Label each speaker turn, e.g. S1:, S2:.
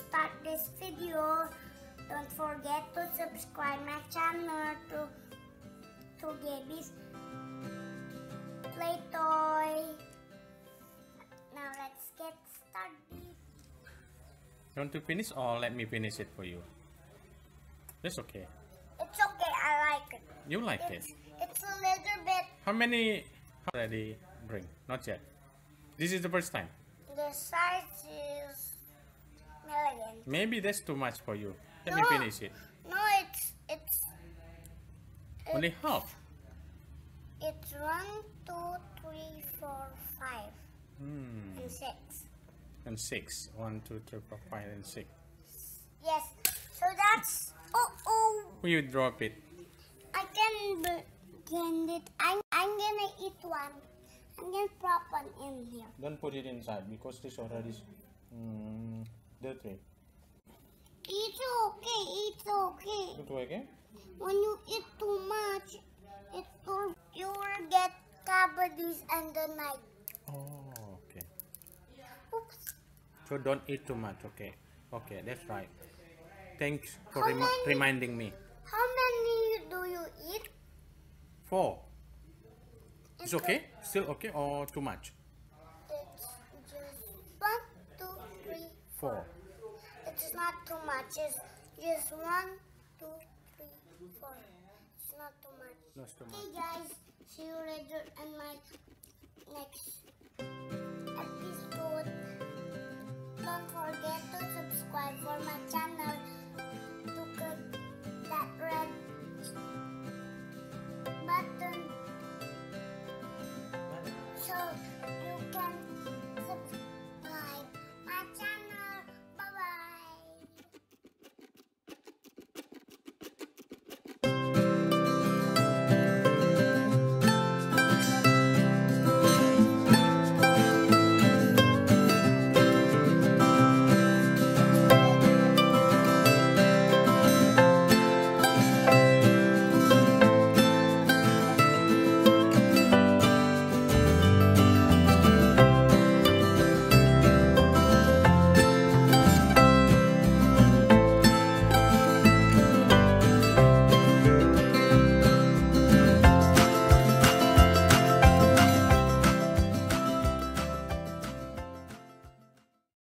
S1: start this video, don't forget to subscribe my channel to Gaby's Play Toy. Now let's get started.
S2: You want to finish or let me finish it for you? That's okay.
S1: It's okay, I like it.
S2: You like it?
S1: It's a little bit.
S2: How many already bring? Not yet. This is the first time.
S1: The size is million.
S2: Maybe that's too much for you. Let me finish it.
S1: No, it's
S2: Only half.
S1: It's 1, 2, 3, 4, 5, and 6.
S2: And 6. 1, 2, 3, 4, 5, and 6.
S1: Yes. So that's.
S2: Will you drop it?
S1: I can begin it. I'm gonna eat one. I'm gonna prop one in here.
S2: Don't put it inside because this already dirty.
S1: It's okay. It's okay.
S2: It's okay?
S1: When you eat too much, you will get cavities and the night.
S2: Oh, okay.
S1: Oops.
S2: So don't eat too much, okay? Okay, that's right. Thanks for
S1: How many?
S2: reminding me.
S1: How many do you eat?
S2: 4. It's okay? Still okay or too much?
S1: It's just 1, 2, 3,
S2: 4.
S1: It's not too much. It's just 1, 2, 3, 4. It's not too much.
S2: That's too
S1: Okay,
S2: much.
S1: guys. See you later in my next episode. Don't forget to subscribe for my channel.